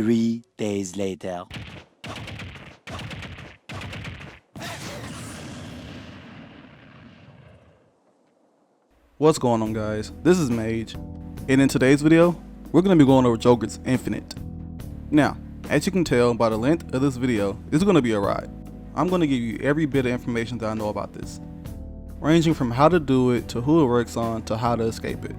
3 days later. What's going on, guys? This is Mage, and in today's video, we're going to be going over Joker's Infinite. Now, as you can tell by the length of this video, it's going to be a ride. I'm going to give you every bit of information that I know about this, ranging from how to do it, to who it works on, to how to escape it,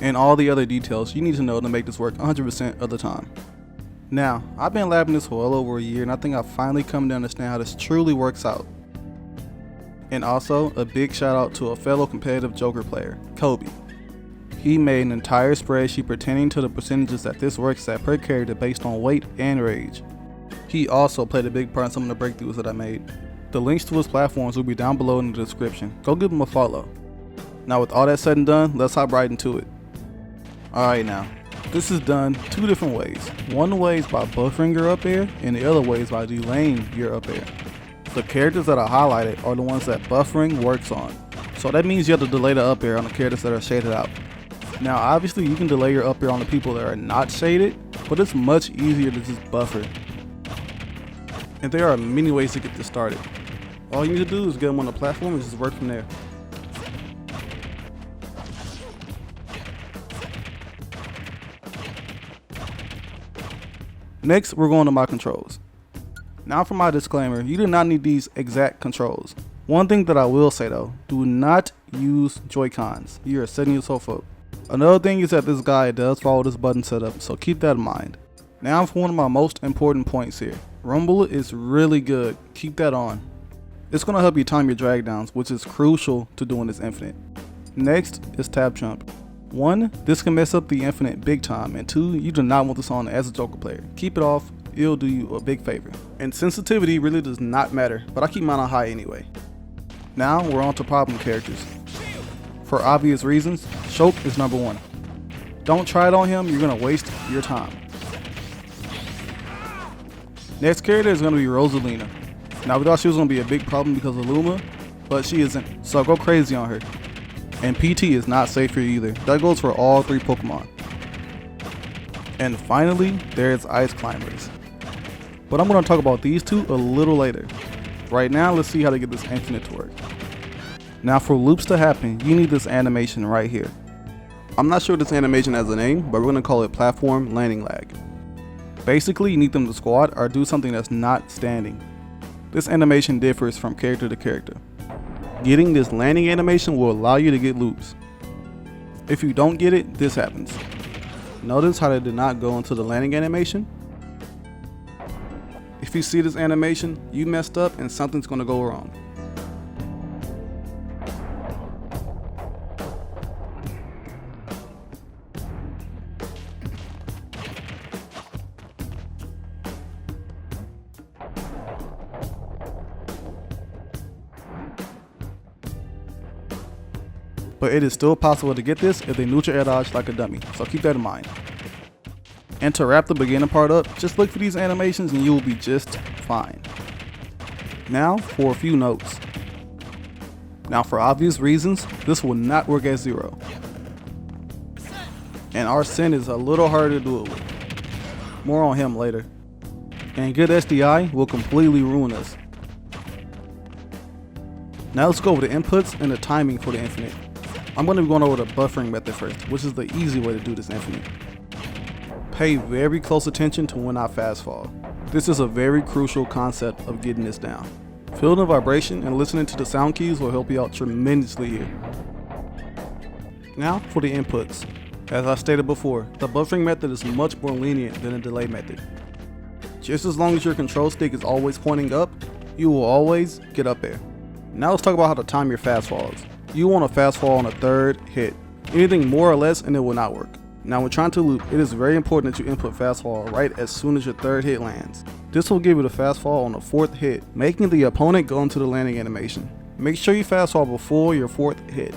and all the other details you need to know to make this work 100% of the time. Now, I've been labbing this for well over a year, and I think I've finally come to understand how this truly works out. And also, a big shout out to a fellow competitive Joker player, Kobi. He made an entire spreadsheet pertaining to the percentages that this works at per character based on weight and rage. He also played a big part in some of the breakthroughs that I made. The links to his platforms will be down below in the description. Go give him a follow. Now with all that said and done, let's hop right into it. Alright now, this is done two different ways. One way is by buffering your up air, and the other way is by delaying your up air. The characters that are highlighted are the ones that buffering works on. So that means you have to delay the up air on the characters that are shaded out. Now obviously you can delay your up air on the people that are not shaded, but it's much easier to just buffer. And there are many ways to get this started. All you need to do is get them on the platform and just work from there. Next, we're going to my controls. Now for my disclaimer, you do not need these exact controls. One thing that I will say though, do not use Joy-Cons. You are setting yourself up. Another thing is that this guide does follow this button setup, so keep that in mind. Now for one of my most important points here. Rumble is really good, keep that on. It's going to help you time your drag downs, which is crucial to doing this Infinite. Next is tab jump. 1, this can mess up the Infinite big time, and 2, you do not want this on as a Joker player. Keep it off, it'll do you a big favor. And sensitivity really does not matter, but I keep mine on high anyway. Now we're on to problem characters. For obvious reasons, Choke is number 1. Don't try it on him, you're going to waste your time. Next character is going to be Rosalina. Now we thought she was going to be a big problem because of Luma, but she isn't, so go crazy on her. And PT is not safe here either. That goes for all 3 Pokemon. And finally, there's Ice Climbers. But I'm going to talk about these two a little later. Right now, let's see how to get this Infinite to work. Now for loops to happen, you need this animation right here. I'm not sure this animation has a name, but we're going to call it Platform Landing Lag. Basically, you need them to squat or do something that's not standing. This animation differs from character to character. Getting this landing animation will allow you to get loops. If you don't get it, this happens. Notice how they did not go into the landing animation? If you see this animation, you messed up and something's going to go wrong. But it is still possible to get this if they neutral air dodge like a dummy, so keep that in mind. And to wrap the beginning part up, just look for these animations and you will be just fine. Now for a few notes. Now for obvious reasons, this will not work at 0. And our Sin is a little harder to do it with. More on him later. And good SDI will completely ruin us. Now let's go over the inputs and the timing for the Infinite. I'm going to be going over the buffering method first, which is the easy way to do this Infinite. Pay very close attention to when I fast fall. This is a very crucial concept of getting this down. Feeling the vibration and listening to the sound cues will help you out tremendously here. Now for the inputs. As I stated before, the buffering method is much more lenient than the delay method. Just as long as your control stick is always pointing up, you will always get up there. Now let's talk about how to time your fast falls. You want a fast fall on a 3rd hit. Anything more or less and it will not work. Now when trying to loop, it is very important that you input fast fall right as soon as your 3rd hit lands. This will give you the fast fall on the 4th hit, making the opponent go into the landing animation. Make sure you fast fall before your 4th hit.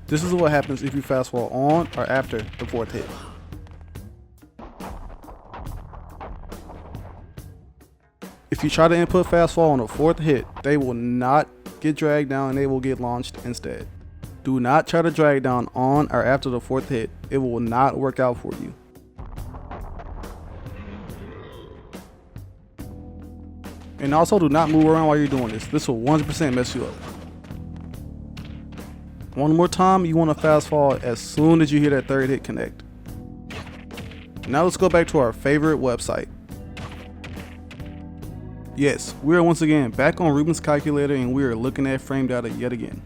This is what happens if you fast forward on or after the 4th hit. If you try to input fast fall on the 4th hit, they will not get dragged down and they will get launched instead. Do not try to drag down on or after the 4th hit. It will not work out for you. And also do not move around while you're doing this. This will 100% mess you up. One more time, you want to fast fall as soon as you hear that 3rd hit connect. Now let's go back to our favorite website. Yes, we are once again back on Ruben's calculator and we are looking at frame data yet again.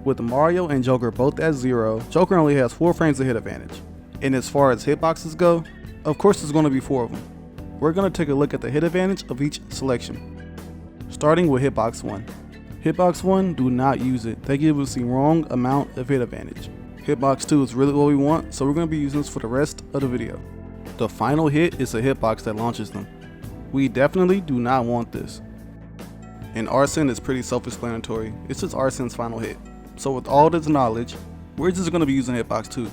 With Mario and Joker both at 0, Joker only has 4 frames of hit advantage. And as far as hitboxes go, of course there's going to be 4 of them. We're going to take a look at the hit advantage of each selection. Starting with hitbox 1. Hitbox 1, do not use it. They give us the wrong amount of hit advantage. Hitbox 2 is really what we want, so we're going to be using this for the rest of the video. The final hit is a hitbox that launches them. We definitely do not want this. And Arsene is pretty self-explanatory. It's just Arsene's final hit. So with all this knowledge, we're just going to be using hitbox 2.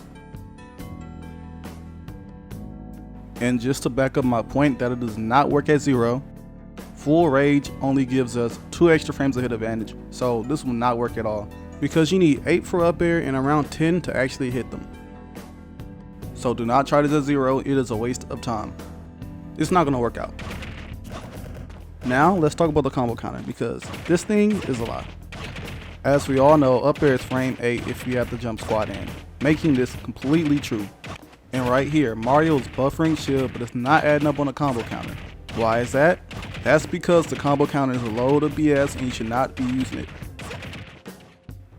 And just to back up my point that it does not work at 0, full rage only gives us 2 extra frames of hit advantage, so this will not work at all. Because you need 8 for up air and around 10 to actually hit them. So do not try this at 0, it is a waste of time. It's not going to work out. Now let's talk about the combo counter because this thing is a lot. As we all know, up air is frame 8 if you have the jump squat in, making this completely true. And right here, Mario is buffering shield but it's not adding up on the combo counter. Why is that? That's because the combo counter is a load of BS and you should not be using it.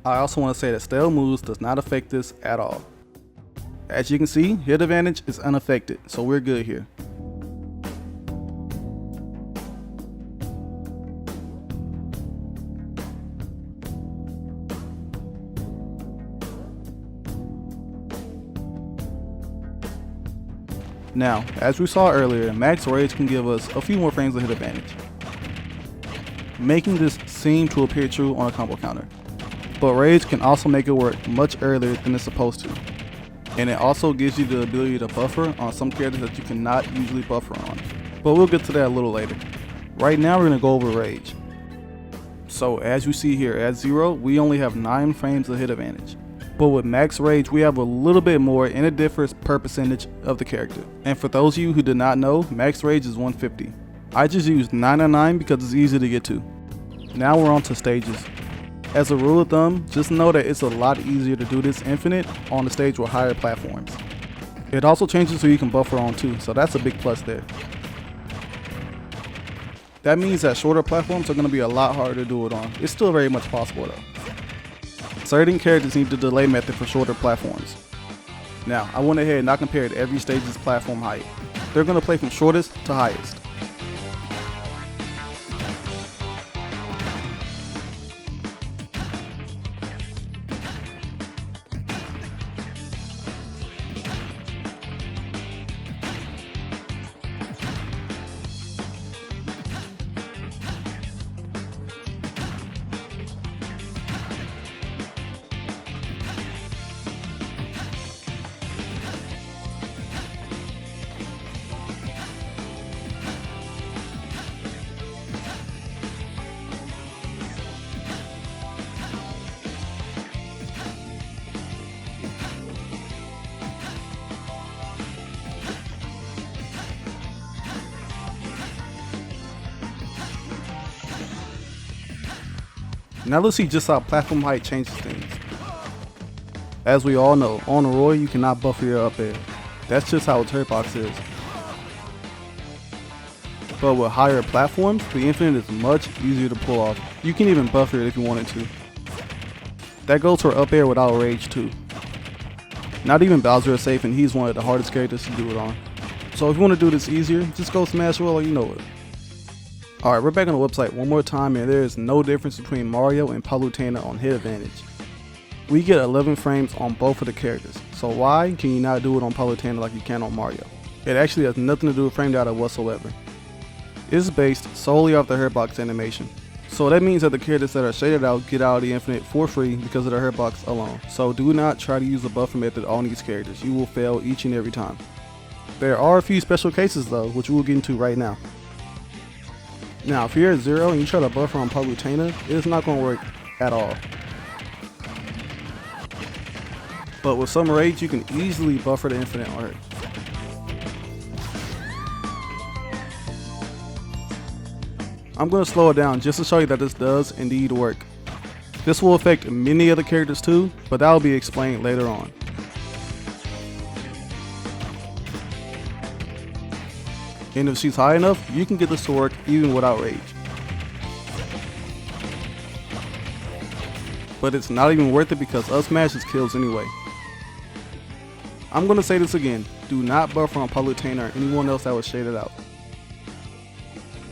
I also want to say that stale moves does not affect this at all. As you can see, hit advantage is unaffected, so we're good here. Now, as we saw earlier, max rage can give us a few more frames of hit advantage, making this seem to appear true on a combo counter. But rage can also make it work much earlier than it's supposed to. And it also gives you the ability to buffer on some characters that you cannot usually buffer on. But we'll get to that a little later. Right now we're going to go over rage. So as you see here, at 0, we only have 9 frames of hit advantage. But with max rage, we have a little bit more and it differs per percentage of the character. And for those of you who did not know, max rage is 150. I just used 999 because it's easy to get to. Now we're on to stages. As a rule of thumb, just know that it's a lot easier to do this infinite on the stage with higher platforms. It also changes so you can buffer on too, so that's a big plus there. That means that shorter platforms are going to be a lot harder to do it on. It's still very much possible though. Certain characters need the delay method for shorter platforms. Now, I went ahead and I compared every stage's platform height. They're going to play from shortest to highest. Now let's see just how platform height changes things. As we all know, on Roy you cannot buffer your up air. That's just how its hitbox is. But with higher platforms, the infinite is much easier to pull off. You can even buffer it if you wanted to. That goes for up air without rage too. Not even Bowser is safe and he's one of the hardest characters to do it on. So if you want to do this easier, just go smash roll or you know it. Alright, we're back on the website one more time and there is no difference between Mario and Palutena on hit advantage. We get 11 frames on both of the characters, so why can you not do it on Palutena like you can on Mario? It actually has nothing to do with frame data whatsoever. It's based solely off the Hairbox animation. So that means that the characters that are shaded out get out of the infinite for free because of the Hairbox alone. So do not try to use the buffer method on these characters, you will fail each and every time. There are a few special cases though, which we'll get into right now. Now if you're at 0 and you try to buffer on Palutena, it's not going to work at all. But with some rage you can easily buffer the infinite on her. I'm going to slow it down just to show you that this does indeed work. This will affect many other characters too, but that will be explained later on. And if she's high enough, you can get this to work even without rage. But it's not even worth it because up smash is kills anyway. I'm going to say this again, do not buffer on Palutena or anyone else that was shaded out.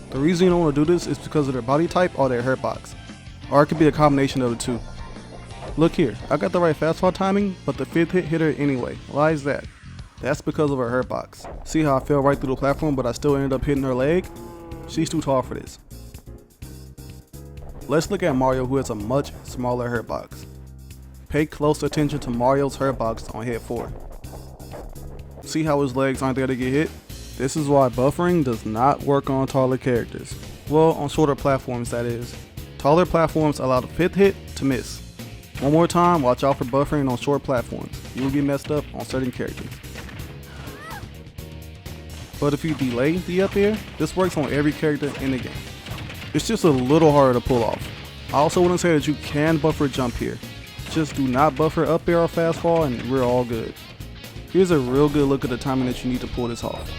The reason you don't want to do this is because of their body type or their Hairbox. Or it could be a combination of the two. Look here, I got the right fastfall timing, but the 5th hit her anyway. Why is that? That's because of her Hairbox. See how I fell right through the platform but I still ended up hitting her leg? She's too tall for this. Let's look at Mario, who has a much smaller Hairbox. Pay close attention to Mario's Hairbox on hit 4. See how his legs aren't there to get hit? This is why buffering does not work on taller characters. Well, on shorter platforms that is. Taller platforms allow the 5th hit to miss. One more time, watch out for buffering on short platforms. You will get messed up on certain characters. But if you delay the up air, this works on every character in the game. It's just a little harder to pull off. I also wouldn't say that you can buffer jump here. Just do not buffer up air or fast fall and we're all good. Here's a real good look at the timing that you need to pull this off.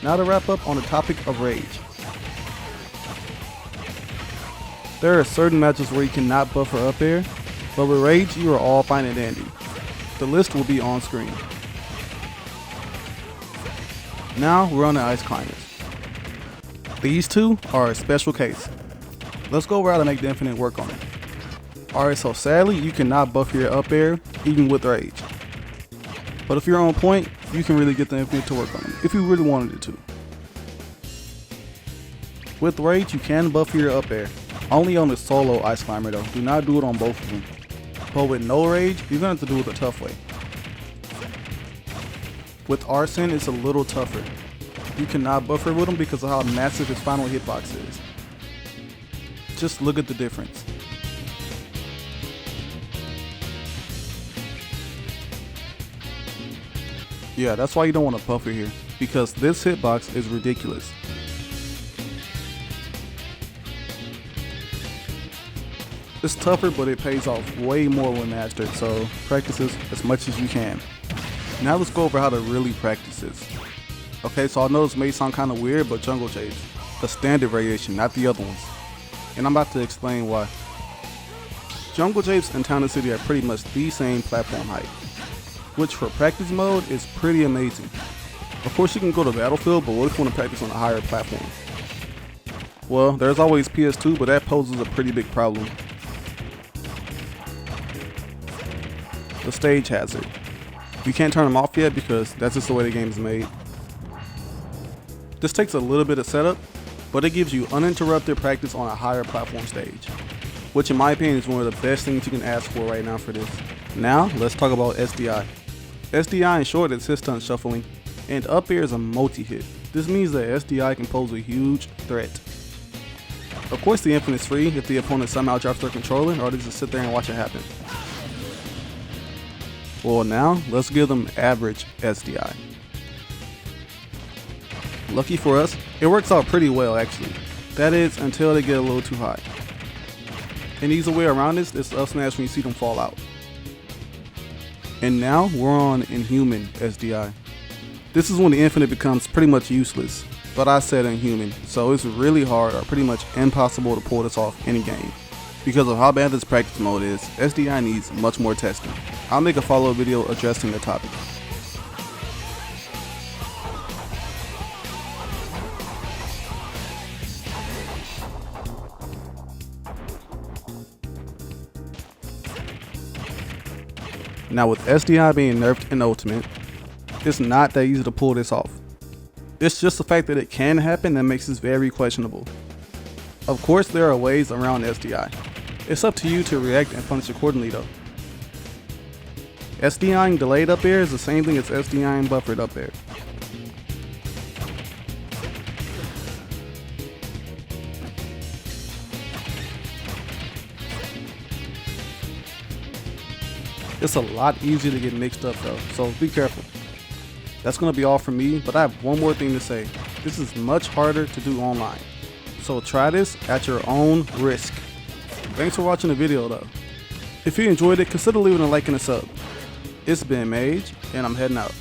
Now to wrap up on the topic of rage. There are certain matches where you cannot buffer up air, but with rage you are all fine and dandy. The list will be on screen. Now we're on the ice climbers. These two are a special case. Let's go over how to make the infinite work on it. Alright, so sadly you cannot buffer your up air even with rage. But if you're on point, you can really get the infinite to work on it, if you really wanted it to. With rage, you can buffer your up air. Only on the solo ice climber though, do not do it on both of them. But with no rage, you're going to have to do it the tough way. With Arsene, it's a little tougher. You cannot buffer with him because of how massive his final hitbox is. Just look at the difference. Yeah, that's why you don't want to buffer here, because this hitbox is ridiculous. It's tougher, but it pays off way more when mastered, so practice this as much as you can. Now let's go over how to really practice this. Okay, so I know this may sound kind of weird, but jungle japes, the standard variation, not the other ones. And I'm about to explain why. Jungle japes and Town and City are pretty much the same platform height, which for practice mode is pretty amazing. Of course you can go to Battlefield, but what if you want to practice on a higher platform? Well, there's always PS2, but that poses a pretty big problem. The stage hazard. You can't turn them off yet because that's just the way the game is made. This takes a little bit of setup, but it gives you uninterrupted practice on a higher platform stage, which in my opinion is one of the best things you can ask for right now for this. Now let's talk about SDI. SDI in short is hit stun shuffling, and up air is a multi-hit. This means that SDI can pose a huge threat. Of course the infinite is free if the opponent somehow drops their controller or they just sit there and watch it happen. Well, now let's give them average SDI. Lucky for us, it works out pretty well actually. That is until they get a little too high. An easy way around this is to up smash when you see them fall out. And now we're on Inhuman SDI. This is when the infinite becomes pretty much useless, but I said Inhuman, so it's really hard or pretty much impossible to pull this off in game. Because of how bad this practice mode is, SDI needs much more testing. I'll make a follow-up video addressing the topic. Now with SDI being nerfed in Ultimate, it's not that easy to pull this off. It's just the fact that it can happen that makes this very questionable. Of course there are ways around SDI. It's up to you to react and punish accordingly though. SDIing delayed up air is the same thing as SDIing buffered up air. It's a lot easier to get mixed up though, so be careful. That's going to be all from me, but I have one more thing to say. This is much harder to do online, so try this at your own risk. Thanks for watching the video though. If you enjoyed it, consider leaving a like and a sub. It's been Mage, and I'm heading out.